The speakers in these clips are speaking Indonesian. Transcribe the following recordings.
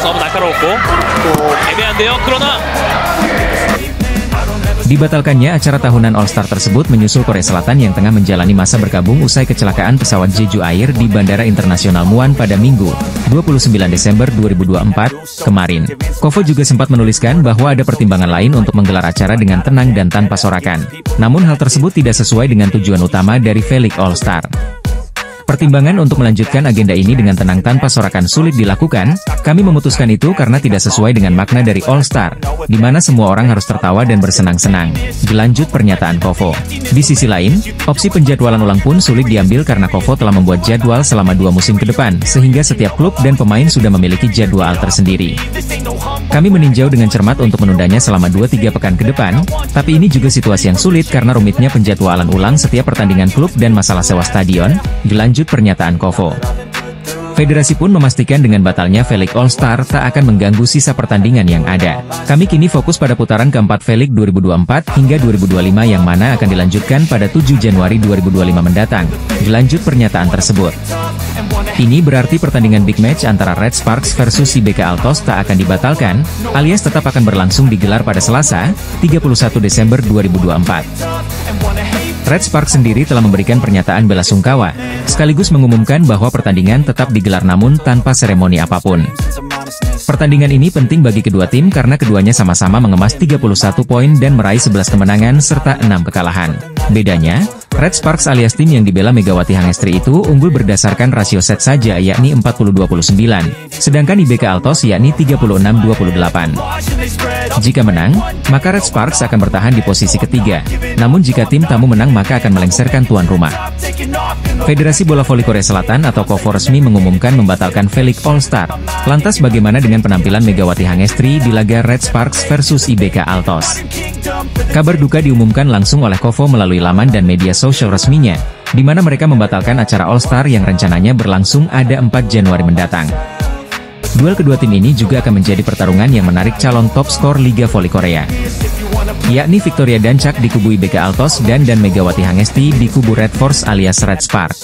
서브 날카롭고 애매한데요. 그러나 Dibatalkannya acara tahunan All-Star tersebut menyusul Korea Selatan yang tengah menjalani masa berkabung usai kecelakaan pesawat Jeju Air di Bandara Internasional Muan pada Minggu, 29 Desember 2024, kemarin. Kovo juga sempat menuliskan bahwa ada pertimbangan lain untuk menggelar acara dengan tenang dan tanpa sorakan. Namun hal tersebut tidak sesuai dengan tujuan utama dari V-League All-Star. Pertimbangan untuk melanjutkan agenda ini dengan tenang tanpa sorakan sulit dilakukan. Kami memutuskan itu karena tidak sesuai dengan makna dari All-Star, di mana semua orang harus tertawa dan bersenang-senang. Dilanjut pernyataan Kovo. Di sisi lain, opsi penjadwalan ulang pun sulit diambil karena Kovo telah membuat jadwal selama 2 musim ke depan, sehingga setiap klub dan pemain sudah memiliki jadwal tersendiri. Kami meninjau dengan cermat untuk menundanya selama 2-3 pekan ke depan, tapi ini juga situasi yang sulit karena rumitnya penjadwalan ulang setiap pertandingan klub dan masalah sewa stadion. Dilanjut pernyataan Kovo. Federasi pun memastikan dengan batalnya V-League All-Star tak akan mengganggu sisa pertandingan yang ada. Kami kini fokus pada putaran keempat V-League 2024 hingga 2025 yang mana akan dilanjutkan pada 7 Januari 2025 mendatang. Dilanjut pernyataan tersebut. Ini berarti pertandingan big match antara Red Sparks versus IBK Altos tak akan dibatalkan, alias tetap akan berlangsung digelar pada Selasa, 31 Desember 2024. Red Sparks sendiri telah memberikan pernyataan bela sungkawa, sekaligus mengumumkan bahwa pertandingan tetap digelar namun tanpa seremoni apapun. Pertandingan ini penting bagi kedua tim karena keduanya sama-sama mengemas 31 poin dan meraih 11 kemenangan serta 6 kekalahan. Bedanya, Red Sparks alias tim yang dibela Megawati Hangestri itu unggul berdasarkan rasio set saja yakni 40-29, sedangkan IBK Altos yakni 36-28. Jika menang, maka Red Sparks akan bertahan di posisi ketiga, namun jika tim tamu menang maka akan melengsarkan tuan rumah. Federasi Bola Voli Korea Selatan atau KOVO resmi mengumumkan membatalkan V-League All-Star. Lantas bagaimana dengan penampilan Megawati Hangestri di laga Red Sparks versus IBK Altos? Kabar duka diumumkan langsung oleh KOVO melalui laman dan media sosial resminya, di mana mereka membatalkan acara All-Star yang rencananya berlangsung ada 4 Januari mendatang. Duel kedua tim ini juga akan menjadi pertarungan yang menarik calon top skor Liga Voli Korea, yakni Victoria Dancak di kubu IBK Altos dan Megawati Hangestri di kubu Red Force alias Red Spark.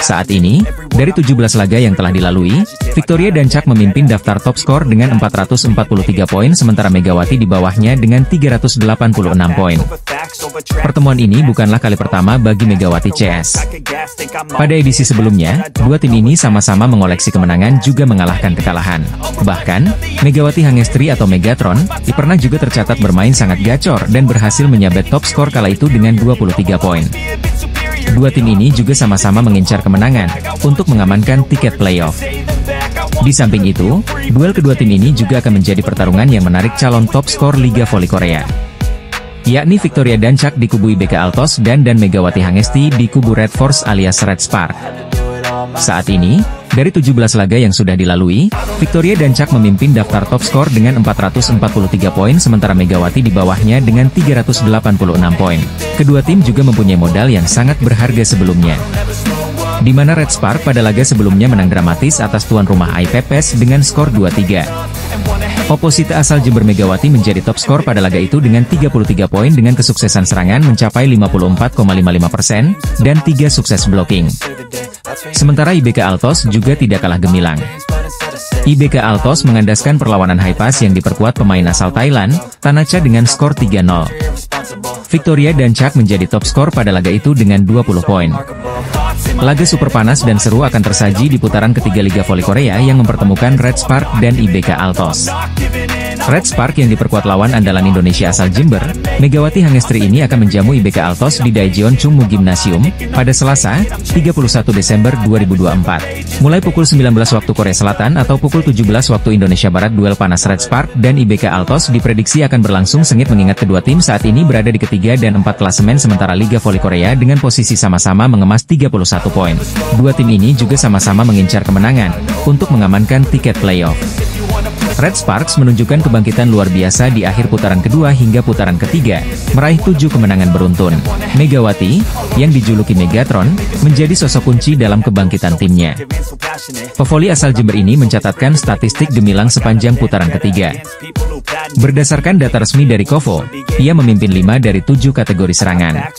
Saat ini, dari 17 laga yang telah dilalui, Victoria Dancak memimpin daftar top skor dengan 443 poin sementara Megawati di bawahnya dengan 386 poin. Pertemuan ini bukanlah kali pertama bagi Megawati CS. Pada edisi sebelumnya, dua tim ini sama-sama mengoleksi kemenangan juga mengalahkan kekalahan. Bahkan, Megawati Hangestri atau Megatron, pernah juga tercatat bermain sangat gacor dan berhasil menyabet top skor kala itu dengan 23 poin. Dua tim ini juga sama-sama mengincar kemenangan untuk mengamankan tiket playoff. Di samping itu, duel kedua tim ini juga akan menjadi pertarungan yang menarik calon top skor Liga Voli Korea, yakni Victoria Dancak di kubu IBK Altos dan Megawati Hangestri di kubu Red Force alias Red Spark. Saat ini, dari 17 laga yang sudah dilalui, Victoria Dancak memimpin daftar top skor dengan 443 poin sementara Megawati di bawahnya dengan 386 poin. Kedua tim juga mempunyai modal yang sangat berharga sebelumnya, di mana Red Spark pada laga sebelumnya menang dramatis atas tuan rumah IPPS dengan skor 2-3. Oposite asal Jember Megawati menjadi top skor pada laga itu dengan 33 poin dengan kesuksesan serangan mencapai 54,55% dan 3 sukses blocking. Sementara IBK Altos juga tidak kalah gemilang. IBK Altos mengandaskan perlawanan high pass yang diperkuat pemain asal Thailand, Tanacha dengan skor 3-0. Victoria Dancak menjadi top skor pada laga itu dengan 20 poin. Laga super panas dan seru akan tersaji di putaran ketiga Liga Voli Korea yang mempertemukan Red Spark dan IBK Altos. Red Spark yang diperkuat lawan andalan Indonesia asal Jember, Megawati Hangestri ini akan menjamu IBK Altos di Daejeon Chungmu Gymnasium pada Selasa, 31 Desember 2024. Mulai pukul 19 waktu Korea Selatan atau pukul 17 waktu Indonesia Barat, duel panas Red Spark dan IBK Altos diprediksi akan berlangsung sengit mengingat kedua tim saat ini berada di ketiga dan 4 klasemen sementara Liga Voli Korea dengan posisi sama-sama mengemas 31 poin. Dua tim ini juga sama-sama mengincar kemenangan untuk mengamankan tiket playoff. Red Sparks menunjukkan kebangkitan luar biasa di akhir putaran kedua hingga putaran ketiga, meraih 7 kemenangan beruntun. Megawati, yang dijuluki Megatron, menjadi sosok kunci dalam kebangkitan timnya. Pevoli asal Jember ini mencatatkan statistik gemilang sepanjang putaran ketiga. Berdasarkan data resmi dari Kovo, ia memimpin 5 dari 7 kategori serangan.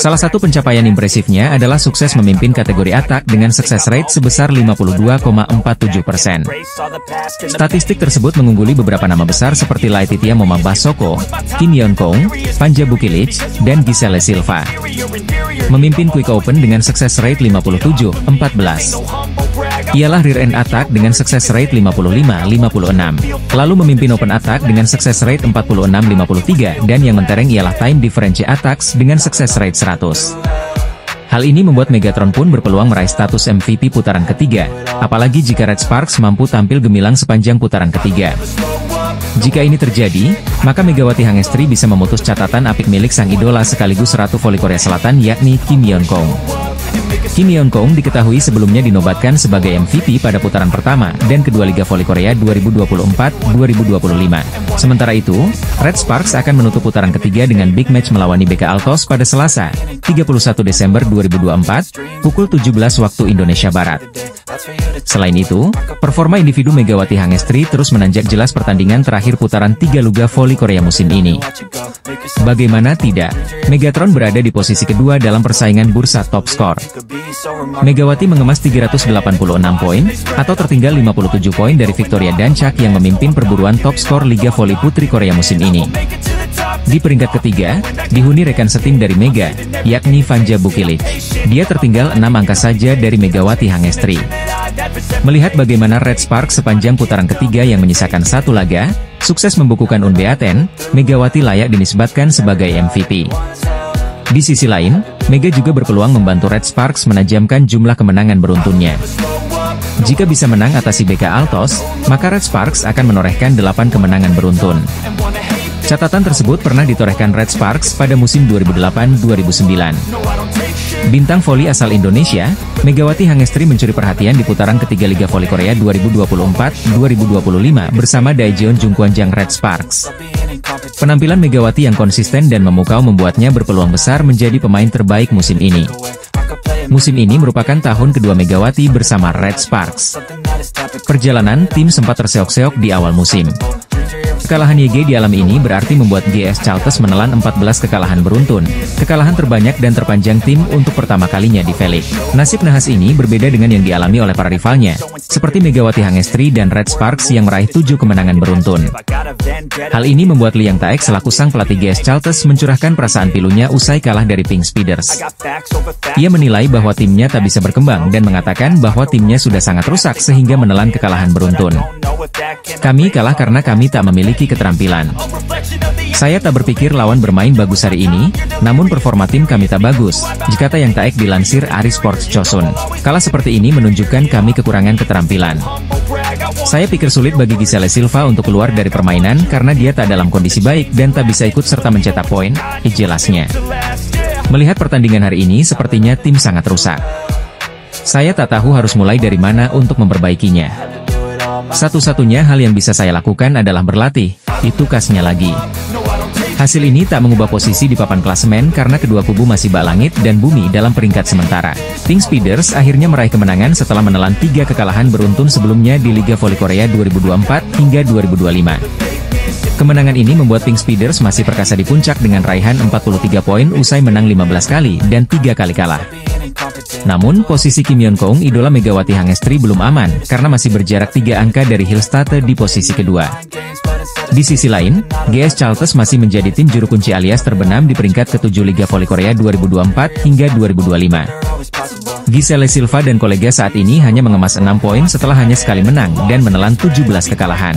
Salah satu pencapaian impresifnya adalah sukses memimpin kategori atak dengan sukses rate sebesar 52,47%. Statistik tersebut mengungguli beberapa nama besar seperti Laetitia Momabasoko, Kim Yeon Kong, Panja Bukilic, dan Giselle Silva. Memimpin Quick Open dengan sukses rate 57,14. Ialah rear end attack dengan sukses rate 55,56. Lalu memimpin open attack dengan sukses rate 46,53 dan yang mentereng ialah time differential attacks dengan sukses rate 100. Hal ini membuat Megatron pun berpeluang meraih status MVP putaran ketiga, apalagi jika Red Sparks mampu tampil gemilang sepanjang putaran ketiga. Jika ini terjadi, maka Megawati Hangestri bisa memutus catatan apik milik sang idola sekaligus Ratu Voli Korea Selatan yakni Kim Yeon Kong. Kim Yeon Kong diketahui sebelumnya dinobatkan sebagai MVP pada putaran pertama dan kedua Liga Voli Korea 2024-2025. Sementara itu, Red Sparks akan menutup putaran ketiga dengan big match melawan BK Altos pada Selasa, 31 Desember 2024, pukul 17 waktu Indonesia Barat. Selain itu, performa individu Megawati Hangestri terus menanjak jelas pertandingan terakhir putaran 3 Liga Voli Korea musim ini. Bagaimana tidak, Megatron berada di posisi kedua dalam persaingan bursa top skor. Megawati mengemas 386 poin, atau tertinggal 57 poin dari Victoria Dancak yang memimpin perburuan top skor Liga Voli Putri Korea musim ini. Di peringkat ketiga, dihuni rekan setim dari Mega, yakni Panja Bukilic. Dia tertinggal 6 angka saja dari Megawati Hangestri. Melihat bagaimana Red Sparks sepanjang putaran ketiga yang menyisakan satu laga, sukses membukukan unbeaten, Megawati layak dinisbatkan sebagai MVP. Di sisi lain, Mega juga berpeluang membantu Red Sparks menajamkan jumlah kemenangan beruntunnya. Jika bisa menang atasi BK Altos, maka Red Sparks akan menorehkan 8 kemenangan beruntun. Catatan tersebut pernah ditorehkan Red Sparks pada musim 2008-2009. Bintang voli asal Indonesia, Megawati Hangestri mencuri perhatian di putaran ketiga Liga Voli Korea 2024-2025 bersama Daejeon Jungkwanjang Red Sparks. Penampilan Megawati yang konsisten dan memukau membuatnya berpeluang besar menjadi pemain terbaik musim ini. Musim ini merupakan tahun kedua Megawati bersama Red Sparks. Perjalanan tim sempat terseok-seok di awal musim. Kekalahan YG di alam ini berarti membuat GS Chalters menelan 14 kekalahan beruntun, kekalahan terbanyak dan terpanjang tim untuk pertama kalinya di V-League. Nasib nahas ini berbeda dengan yang dialami oleh para rivalnya, seperti Megawati Hangestri dan Red Sparks yang meraih 7 kemenangan beruntun. Hal ini membuat Liang Taek selaku sang pelatih GS Chalters mencurahkan perasaan pilunya usai kalah dari Pink Speeders. Ia menilai bahwa timnya tak bisa berkembang dan mengatakan bahwa timnya sudah sangat rusak sehingga menelan kekalahan beruntun. Kami kalah karena kami tak memiliki keterampilan. Saya tak berpikir lawan bermain bagus hari ini, namun performa tim kami tak bagus, kata Yang Taek dilansir Ari Sports Chosun. Kalah seperti ini menunjukkan kami kekurangan keterampilan. Saya pikir sulit bagi Giselle Silva untuk keluar dari permainan karena dia tak dalam kondisi baik dan tak bisa ikut serta mencetak poin, jelasnya. Melihat pertandingan hari ini sepertinya tim sangat rusak. Saya tak tahu harus mulai dari mana untuk memperbaikinya. Satu-satunya hal yang bisa saya lakukan adalah berlatih, itu kasnya lagi. Hasil ini tak mengubah posisi di papan klasemen karena kedua kubu masih bak langit dan bumi dalam peringkat sementara. Pink Speeders akhirnya meraih kemenangan setelah menelan 3 kekalahan beruntun sebelumnya di Liga Voli Korea 2024 hingga 2025. Kemenangan ini membuat Pink Speeders masih perkasa di puncak dengan raihan 43 poin usai menang 15 kali dan 3 kali kalah. Namun, posisi Kim Yeon Kong idola Megawati Hangestri belum aman, karena masih berjarak 3 angka dari Hillstate di posisi kedua. Di sisi lain, GS Chalters masih menjadi tim juru kunci alias terbenam di peringkat ke-7 Liga Voli Korea 2024 hingga 2025. Giselle Silva dan kolega saat ini hanya mengemas 6 poin setelah hanya sekali menang dan menelan 17 kekalahan.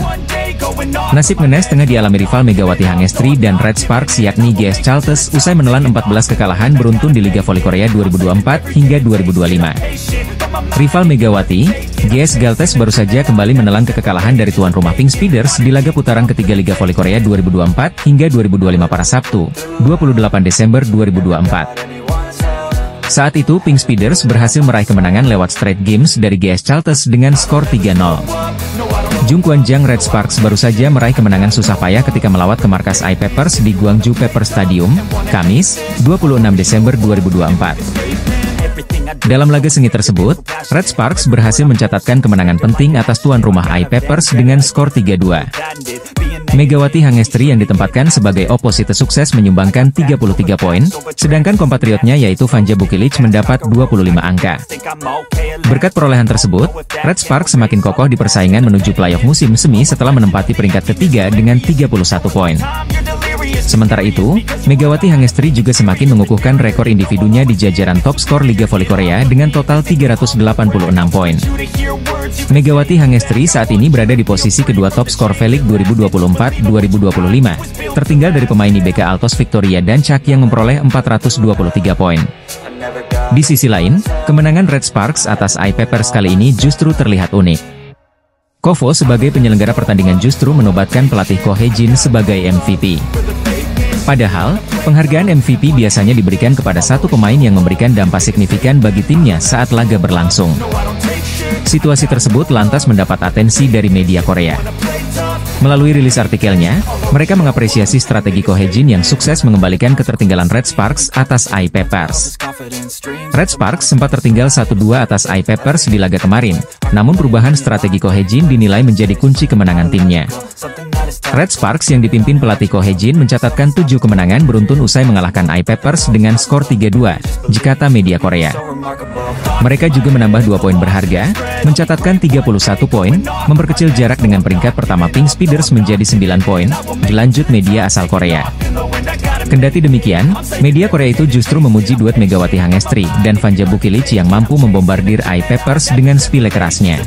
Nasib ngenes tengah dialami rival Megawati Hangestri dan Red Sparks yakni GS Chalters usai menelan 14 kekalahan beruntun di Liga Voli Korea 2024 hingga 2025. Rival Megawati, GS Galtes baru saja kembali menelan kekalahan dari tuan rumah Pink Speeders di laga putaran ketiga Liga Voli Korea 2024 hingga 2025 pada Sabtu, 28 Desember 2024. Saat itu Pink Speeders berhasil meraih kemenangan lewat straight games dari GS Chalters dengan skor 3-0. Jungkwanjang Red Sparks baru saja meraih kemenangan susah payah ketika melawat ke markas I-Peppers di Gwangju Pepper Stadium, Kamis, 26 Desember 2024. Dalam laga sengit tersebut, Red Sparks berhasil mencatatkan kemenangan penting atas tuan rumah I-Peppers dengan skor 3-2. Megawati Hangestri yang ditempatkan sebagai oposite sukses menyumbangkan 33 poin, sedangkan kompatriotnya yaitu Vanja Bukilic mendapat 25 angka. Berkat perolehan tersebut, Red Sparks semakin kokoh di persaingan menuju playoff musim semi setelah menempati peringkat ketiga dengan 31 poin. Sementara itu, Megawati Hangestri juga semakin mengukuhkan rekor individunya di jajaran top skor Liga Voli Korea dengan total 386 poin. Megawati Hangestri saat ini berada di posisi kedua top skor V-League 2024-2025, tertinggal dari pemain IBK Altos Victoria dan Cak yang memperoleh 423 poin. Di sisi lain, kemenangan Red Sparks atas iPepers kali ini justru terlihat unik. Kovo sebagai penyelenggara pertandingan justru menobatkan pelatih Ko Hye-jin sebagai MVP. Padahal, penghargaan MVP biasanya diberikan kepada satu pemain yang memberikan dampak signifikan bagi timnya saat laga berlangsung. Situasi tersebut lantas mendapat atensi dari media Korea. Melalui rilis artikelnya, mereka mengapresiasi strategi Ko Hye-jin yang sukses mengembalikan ketertinggalan Red Sparks atas iPepers. Red Sparks sempat tertinggal 1-2 atas iPepers di laga kemarin, namun perubahan strategi Ko Hye-jin dinilai menjadi kunci kemenangan timnya. Red Sparks yang dipimpin pelatih Ko Hye-jin mencatatkan 7 kemenangan beruntun usai mengalahkan iPepers dengan skor 3-2, jikata media Korea. Mereka juga menambah 2 poin berharga, mencatatkan 31 poin, memperkecil jarak dengan peringkat pertama Pink Speeders menjadi 9 poin, dilanjut media asal Korea. Kendati demikian, media Korea itu justru memuji duet Megawati Hangestri dan Vanja Bukilic yang mampu membombardir iPepers dengan spile kerasnya.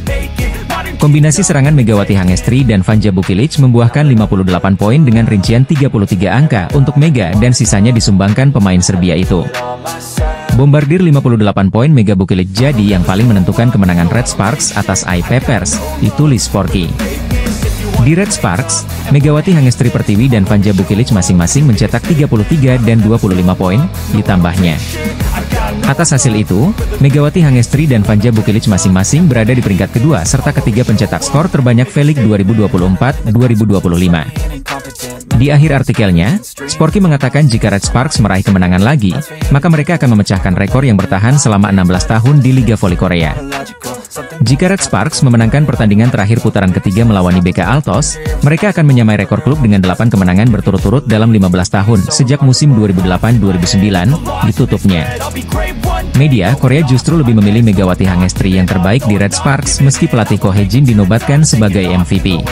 Kombinasi serangan Megawati Hangestri dan Vanja Bukilic membuahkan 58 poin dengan rincian 33 angka untuk Mega dan sisanya disumbangkan pemain Serbia itu. Bombardir 58 poin Mega Bukilic jadi yang paling menentukan kemenangan Red Sparks atas iPepers, ditulis Sporky. Di Red Sparks, Megawati Hangestri Pertiwi dan Vanja Bukilic masing-masing mencetak 33 dan 25 poin, ditambahnya. Atas hasil itu, Megawati Hangestri dan Vanja Bukilic masing-masing berada di peringkat kedua serta ketiga pencetak skor terbanyak V-League 2024-2025. Di akhir artikelnya, Sporky mengatakan jika Red Sparks meraih kemenangan lagi, maka mereka akan memecahkan rekor yang bertahan selama 16 tahun di Liga Voli Korea. Jika Red Sparks memenangkan pertandingan terakhir putaran ketiga melawan IBK Altos, mereka akan menyamai rekor klub dengan 8 kemenangan berturut-turut dalam 15 tahun sejak musim 2008-2009 ditutupnya. Media Korea justru lebih memilih Megawati Hangestri yang terbaik di Red Sparks meski pelatih Ko Hye-jin dinobatkan sebagai MVP.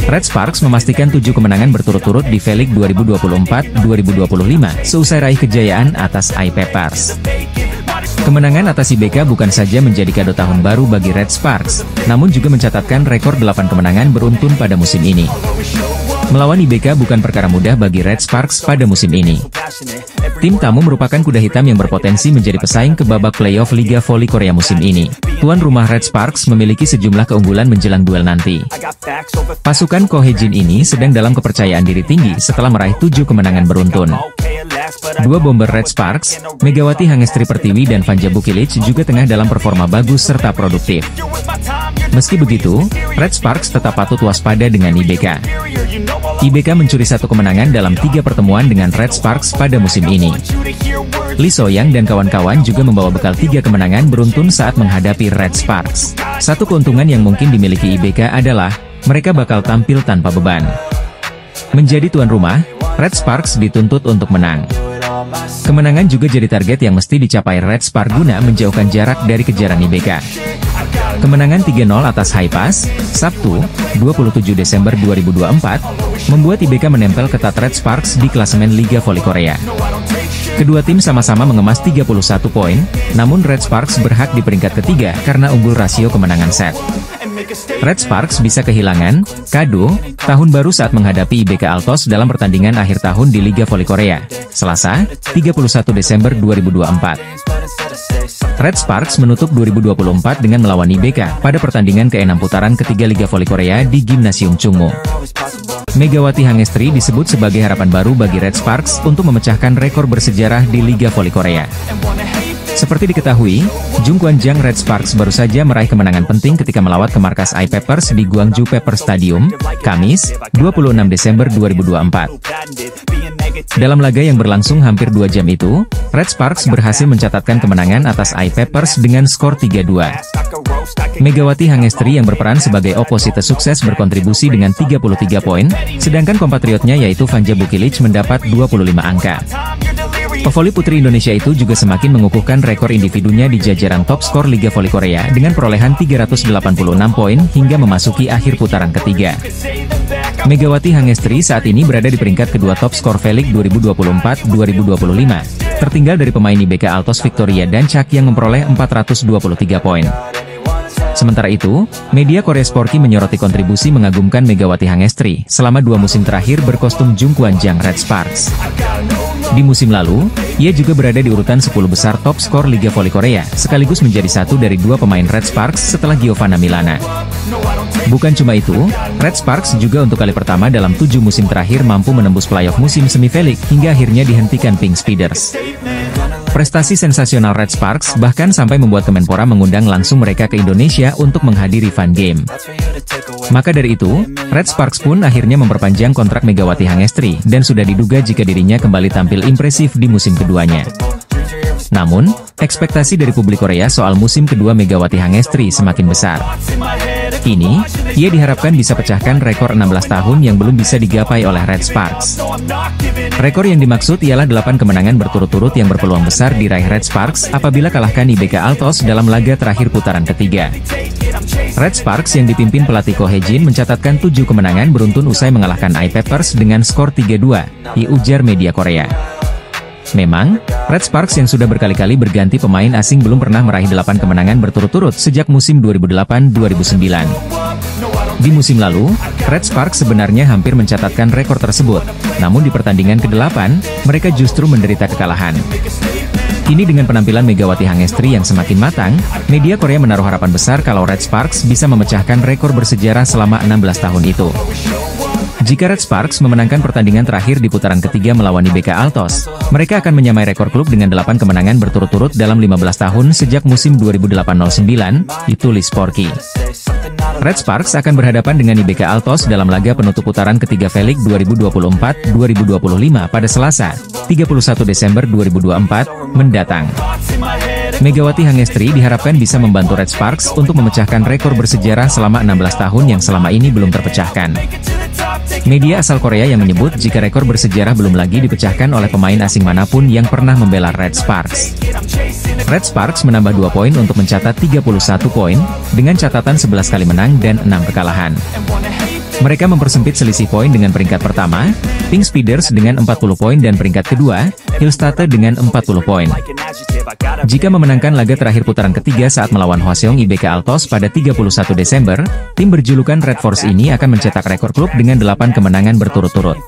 Red Sparks memastikan 7 kemenangan berturut-turut di V-League 2024-2025 seusai raih kejayaan atas iPepers. Kemenangan atas IBK bukan saja menjadi kado tahun baru bagi Red Sparks, namun juga mencatatkan rekor 8 kemenangan beruntun pada musim ini. Melawan IBK bukan perkara mudah bagi Red Sparks pada musim ini. Tim tamu merupakan kuda hitam yang berpotensi menjadi pesaing ke babak playoff Liga Voli Korea musim ini. Tuan rumah Red Sparks memiliki sejumlah keunggulan menjelang duel nanti. Pasukan Ko Hye-jin ini sedang dalam kepercayaan diri tinggi setelah meraih 7 kemenangan beruntun. Dua bomber Red Sparks, Megawati Hangestri Pertiwi dan Vanja Bukilic juga tengah dalam performa bagus serta produktif. Meski begitu, Red Sparks tetap patut waspada dengan IBK. IBK mencuri 1 kemenangan dalam 3 pertemuan dengan Red Sparks pada musim ini. Lee So-young dan kawan-kawan juga membawa bekal 3 kemenangan beruntun saat menghadapi Red Sparks. Satu keuntungan yang mungkin dimiliki IBK adalah, mereka bakal tampil tanpa beban. Menjadi tuan rumah, Red Sparks dituntut untuk menang. Kemenangan juga jadi target yang mesti dicapai Red Sparks guna menjauhkan jarak dari kejaran IBK. Kemenangan 3-0 atas Haipas, Sabtu, 27 Desember 2024, membuat IBK menempel ketat Red Sparks di klasemen Liga Voli Korea. Kedua tim sama-sama mengemas 31 poin, namun Red Sparks berhak di peringkat ketiga karena unggul rasio kemenangan set. Red Sparks bisa kehilangan kado tahun baru saat menghadapi IBK Altos dalam pertandingan akhir tahun di Liga Voli Korea, Selasa, 31 Desember 2024. Red Sparks menutup 2024 dengan melawan IBK pada pertandingan ke-6 putaran ketiga Liga Voli Korea di Gimnasium Chungmu. Megawati Hangestri disebut sebagai harapan baru bagi Red Sparks untuk memecahkan rekor bersejarah di Liga Voli Korea. Seperti diketahui, Jung Kwan-jang Red Sparks baru saja meraih kemenangan penting ketika melawat ke markas iPepers di Gwangju Pepper Stadium, Kamis, 26 Desember 2024. Dalam laga yang berlangsung hampir 2 jam itu, Red Sparks berhasil mencatatkan kemenangan atas iPeppers dengan skor 3-2. Megawati Hangestri yang berperan sebagai oposite sukses berkontribusi dengan 33 poin, sedangkan kompatriotnya yaitu Vanja Bukilic mendapat 25 angka. Pevoli putri Indonesia itu juga semakin mengukuhkan rekor individunya di jajaran top skor Liga Voli Korea dengan perolehan 386 poin hingga memasuki akhir putaran ketiga. Megawati Hangestri saat ini berada di peringkat kedua top skor V-League 2024-2025, tertinggal dari pemain IBK Altos Victoria dan Chak yang memperoleh 423 poin. Sementara itu, media Korea Sporty menyoroti kontribusi mengagumkan Megawati Hangestri selama 2 musim terakhir berkostum Jungkwanjang Red Sparks. Di musim lalu, ia juga berada di urutan 10 besar top skor Liga Voli Korea, sekaligus menjadi satu dari 2 pemain Red Sparks setelah Giovanna Milana. Bukan cuma itu, Red Sparks juga untuk kali pertama dalam 7 musim terakhir mampu menembus playoff musim semi V-League hingga akhirnya dihentikan Pink Speeders. Prestasi sensasional Red Sparks bahkan sampai membuat Kemenpora mengundang langsung mereka ke Indonesia untuk menghadiri Fun Game. Maka dari itu, Red Sparks pun akhirnya memperpanjang kontrak Megawati Hangestri dan sudah diduga jika dirinya kembali tampil impresif di musim keduanya. Namun, ekspektasi dari publik Korea soal musim kedua Megawati Hangestri semakin besar. Kini, ia diharapkan bisa pecahkan rekor 16 tahun yang belum bisa digapai oleh Red Sparks. Rekor yang dimaksud ialah 8 kemenangan berturut-turut yang berpeluang besar diraih Red Sparks apabila kalahkan IBK Altos dalam laga terakhir putaran ketiga. Red Sparks yang dipimpin pelatih Ko Hye-jin mencatatkan 7 kemenangan beruntun usai mengalahkan iPeppers dengan skor 3-2, diujar media Korea. Memang, Red Sparks yang sudah berkali-kali berganti pemain asing belum pernah meraih 8 kemenangan berturut-turut sejak musim 2008-2009. Di musim lalu, Red Sparks sebenarnya hampir mencatatkan rekor tersebut, namun di pertandingan ke-8, mereka justru menderita kekalahan. Kini dengan penampilan Megawati Hangestri yang semakin matang, media Korea menaruh harapan besar kalau Red Sparks bisa memecahkan rekor bersejarah selama 16 tahun itu. Jika Red Sparks memenangkan pertandingan terakhir di putaran ketiga melawan IBK Altos, mereka akan menyamai rekor klub dengan 8 kemenangan berturut-turut dalam 15 tahun sejak musim 2008-09, ditulis Sporky. Red Sparks akan berhadapan dengan IBK Altos dalam laga penutup putaran ketiga V-League 2024-2025 pada Selasa, 31 Desember 2024, mendatang. Megawati Hangestri diharapkan bisa membantu Red Sparks untuk memecahkan rekor bersejarah selama 16 tahun yang selama ini belum terpecahkan. Media asal Korea yang menyebut jika rekor bersejarah belum lagi dipecahkan oleh pemain asing manapun yang pernah membela Red Sparks. Red Sparks menambah 2 poin untuk mencatat 31 poin, dengan catatan 11 kali menang dan 6 kekalahan. Mereka mempersempit selisih poin dengan peringkat pertama, Pink Speeders dengan 40 poin dan peringkat kedua, Hillstatte dengan 40 poin. Jika memenangkan laga terakhir putaran ketiga saat melawan Hwaseong IBK Altos pada 31 Desember, tim berjulukan Red Force ini akan mencetak rekor klub dengan 8 kemenangan berturut-turut.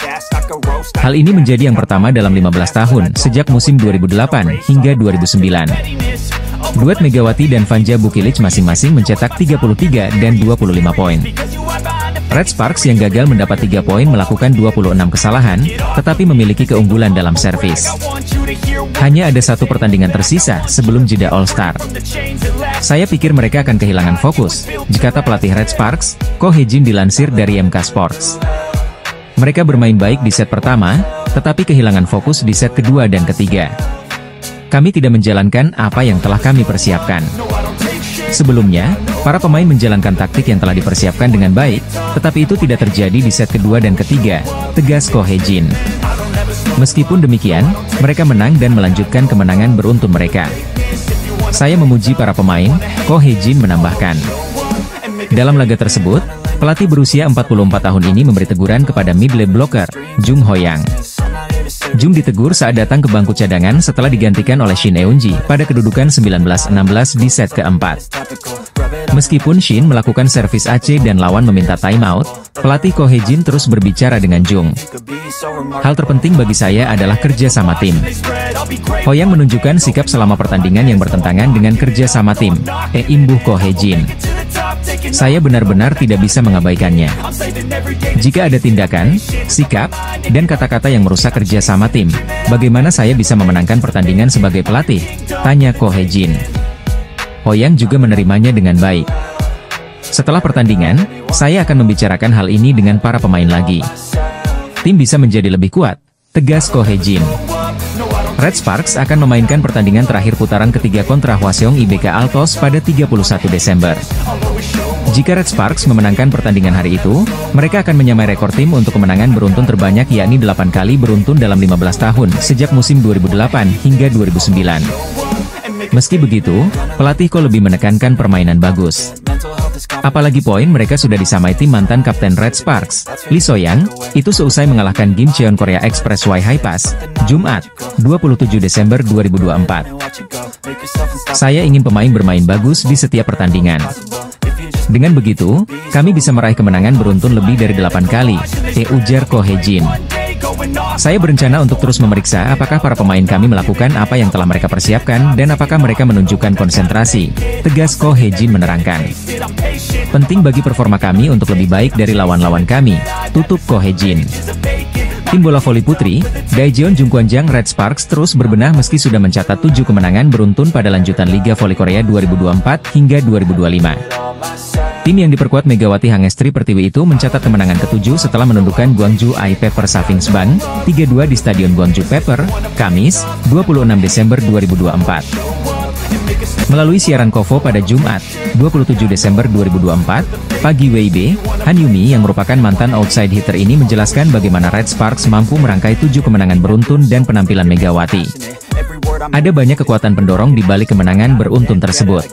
Hal ini menjadi yang pertama dalam 15 tahun, sejak musim 2008 hingga 2009. Duet Megawati dan Vanja Bukilic masing-masing mencetak 33 dan 25 poin. Red Sparks yang gagal mendapat 3 poin melakukan 26 kesalahan, tetapi memiliki keunggulan dalam servis. Hanya ada 1 pertandingan tersisa sebelum jeda All-Star. Saya pikir mereka akan kehilangan fokus, jikata pelatih Red Sparks, Ko Hye-jin dilansir dari MK Sports. Mereka bermain baik di set pertama, tetapi kehilangan fokus di set kedua dan ketiga. Kami tidak menjalankan apa yang telah kami persiapkan. Sebelumnya, para pemain menjalankan taktik yang telah dipersiapkan dengan baik, tetapi itu tidak terjadi di set kedua dan ketiga, tegas Ko Hye-jin. Meskipun demikian, mereka menang dan melanjutkan kemenangan beruntun mereka. Saya memuji para pemain, Ko Hye-jin menambahkan. Dalam laga tersebut, pelatih berusia 44 tahun ini memberi teguran kepada middle blocker, Jung Ho-yang. Jung ditegur saat datang ke bangku cadangan setelah digantikan oleh Shin Eun-ji pada kedudukan 19-16 di set keempat. Meskipun Shin melakukan servis AC dan lawan meminta timeout, pelatih Ko Hye-jin terus berbicara dengan Jung. Hal terpenting bagi saya adalah kerja sama tim. Ho-yang menunjukkan sikap selama pertandingan yang bertentangan dengan kerja sama tim, imbuh Ko Hye-jin. Saya benar-benar tidak bisa mengabaikannya. Jika ada tindakan, sikap, dan kata-kata yang merusak kerja sama tim, bagaimana saya bisa memenangkan pertandingan sebagai pelatih? Tanya Ko Hye-jin. Ho-yang juga menerimanya dengan baik. Setelah pertandingan, saya akan membicarakan hal ini dengan para pemain lagi. Tim bisa menjadi lebih kuat, tegas Ko Hye-jin. Red Sparks akan memainkan pertandingan terakhir putaran ketiga kontra Hwaseong IBK Altos pada 31 Desember. Jika Red Sparks memenangkan pertandingan hari itu, mereka akan menyamai rekor tim untuk kemenangan beruntun terbanyak yakni 8 kali beruntun dalam 15 tahun sejak musim 2008 hingga 2009. Meski begitu, pelatih Ko lebih menekankan permainan bagus. Apalagi poin mereka sudah disamai tim mantan kapten Red Sparks, Lee So-young, itu seusai mengalahkan Kim Cheon Korea Express High Pass, Jumat, 27 Desember 2024. Saya ingin pemain bermain bagus di setiap pertandingan. Dengan begitu, kami bisa meraih kemenangan beruntun lebih dari 8 kali, ujar Ko Hye-jin. Saya berencana untuk terus memeriksa apakah para pemain kami melakukan apa yang telah mereka persiapkan dan apakah mereka menunjukkan konsentrasi, tegas Ko Hye-jin menerangkan. Penting bagi performa kami untuk lebih baik dari lawan-lawan kami, tutup Ko Hye-jin. Tim bola voli putri, Daejeon Jungkwanjang Red Sparks terus berbenah meski sudah mencatat 7 kemenangan beruntun pada lanjutan Liga Voli Korea 2024 hingga 2025. Tim yang diperkuat Megawati Hangestri Pertiwi itu mencatat kemenangan ke-7 setelah menundukkan Gwangju I Pepper Savings Bank, 3-2 di Stadion Gwangju Pepper, Kamis, 26 Desember 2024. Melalui siaran KOFO pada Jumat, 27 Desember 2024, pagi WIB, Han Yumi yang merupakan mantan outside hitter ini menjelaskan bagaimana Red Sparks mampu merangkai 7 kemenangan beruntun dan penampilan Megawati. Ada banyak kekuatan pendorong di balik kemenangan beruntun tersebut.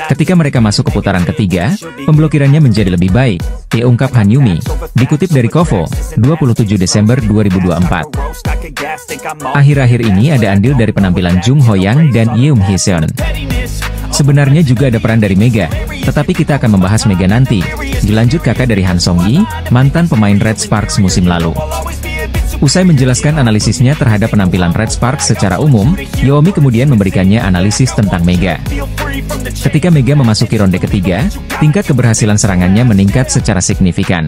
Ketika mereka masuk ke putaran ketiga, pemblokirannya menjadi lebih baik, ungkap Han Yumi, dikutip dari KOFO, 27 Desember 2024. Akhir-akhir ini ada andil dari penampilan Jung Ho-yang dan Yeum Hee-seon. Sebenarnya juga ada peran dari Mega, tetapi kita akan membahas Mega nanti, dilanjut kakak dari Han Song-yi, mantan pemain Red Sparks musim lalu. Usai menjelaskan analisisnya terhadap penampilan Red Sparks secara umum, Yeomi kemudian memberikannya analisis tentang Mega. Ketika Mega memasuki ronde ketiga, tingkat keberhasilan serangannya meningkat secara signifikan.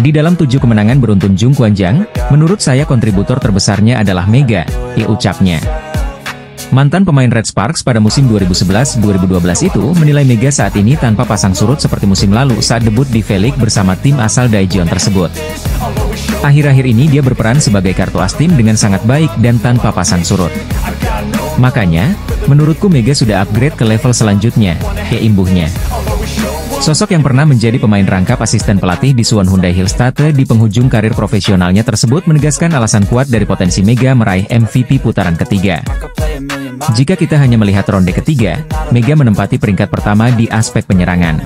Di dalam 7 kemenangan beruntun Jungkwanjang, menurut saya kontributor terbesarnya adalah Mega, ucapnya. Mantan pemain Red Sparks pada musim 2011-2012 itu menilai Mega saat ini tanpa pasang surut seperti musim lalu saat debut di V-League bersama tim asal Daejeon tersebut. Akhir-akhir ini dia berperan sebagai kartu as tim dengan sangat baik dan tanpa pasang surut. Makanya, menurutku Mega sudah upgrade ke level selanjutnya, imbuhnya. Sosok yang pernah menjadi pemain rangkap asisten pelatih di Suwon Hyundai Hillstate di penghujung karir profesionalnya tersebut menegaskan alasan kuat dari potensi Mega meraih MVP putaran ketiga. Jika kita hanya melihat ronde ketiga, Mega menempati peringkat pertama di aspek penyerangan,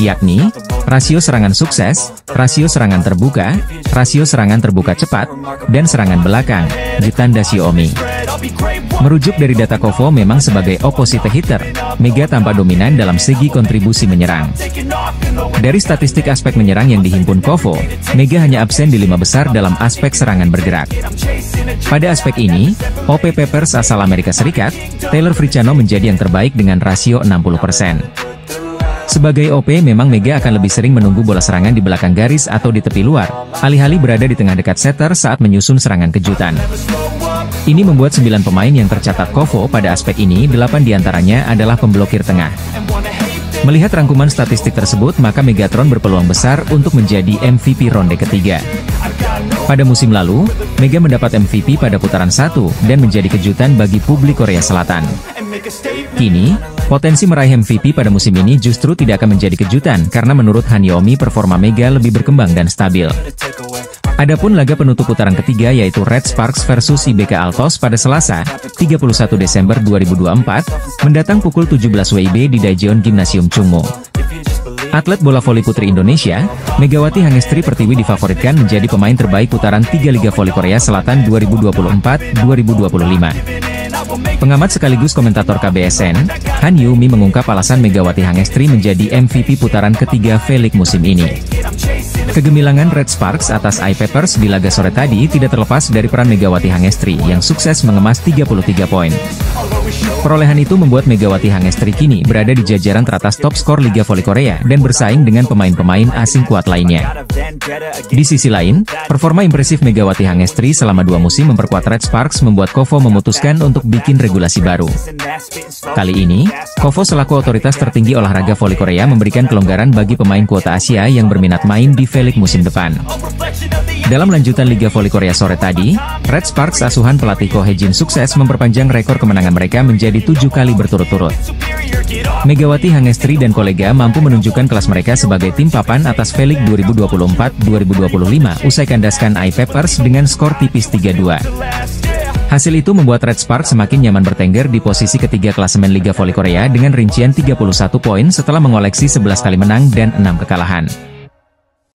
yakni rasio serangan sukses, rasio serangan terbuka cepat, dan serangan belakang, ditanda Xiaomi. Merujuk dari data KOFO memang sebagai opposite hitter, Mega tampak dominan dalam segi kontribusi menyerang. Dari statistik aspek menyerang yang dihimpun KOFO, Mega hanya absen di 5 besar dalam aspek serangan bergerak. Pada aspek ini, OP Peppers asal Amerika Serikat, Taylor Fricano menjadi yang terbaik dengan rasio 60%. Sebagai OP memang Mega akan lebih sering menunggu bola serangan di belakang garis atau di tepi luar, alih-alih berada di tengah dekat setter saat menyusun serangan kejutan. Ini membuat 9 pemain yang tercatat KOFO pada aspek ini, 8 diantaranya adalah pemblokir tengah. Melihat rangkuman statistik tersebut, maka Megatron berpeluang besar untuk menjadi MVP ronde ketiga. Pada musim lalu, Mega mendapat MVP pada putaran 1 dan menjadi kejutan bagi publik Korea Selatan. Kini, potensi meraih MVP pada musim ini justru tidak akan menjadi kejutan karena menurut Han Yeomi performa Mega lebih berkembang dan stabil. Adapun laga penutup putaran ketiga yaitu Red Sparks versus IBK Altos pada Selasa, 31 Desember 2024, mendatang pukul 17 WIB di Daejeon Gymnasium Chungmo. Atlet bola voli putri Indonesia, Megawati Hangestri Pertiwi difavoritkan menjadi pemain terbaik putaran 3 Liga Voli Korea Selatan 2024-2025. Pengamat sekaligus komentator KBSN, Han Yumi mengungkap alasan Megawati Hangestri menjadi MVP putaran ketiga V-League musim ini. Kegemilangan Red Sparks atas I Peppers di laga sore tadi tidak terlepas dari peran Megawati Hangestri yang sukses mengemas 33 poin. Perolehan itu membuat Megawati Hangestri kini berada di jajaran teratas top skor Liga Voli Korea dan bersaing dengan pemain-pemain asing kuat lainnya. Di sisi lain, performa impresif Megawati Hangestri selama 2 musim memperkuat Red Sparks membuat KOFO memutuskan untuk bikin regulasi baru. Kali ini, KOFO selaku otoritas tertinggi olahraga voli Korea memberikan kelonggaran bagi pemain kuota Asia yang berminat main di V-League musim depan. Dalam lanjutan Liga Voli Korea sore tadi, Red Sparks asuhan pelatih Ko Hae-jin sukses memperpanjang rekor kemenangan mereka menjadi 7 kali berturut-turut. Megawati Hangestri dan kolega mampu menunjukkan kelas mereka sebagai tim papan atas Velik 2024-2025 usai kandaskan I Peppers dengan skor tipis 3-2. Hasil itu membuat Red Sparks semakin nyaman bertengger di posisi ketiga klasemen Liga Voli Korea dengan rincian 31 poin setelah mengoleksi 11 kali menang dan 6 kekalahan.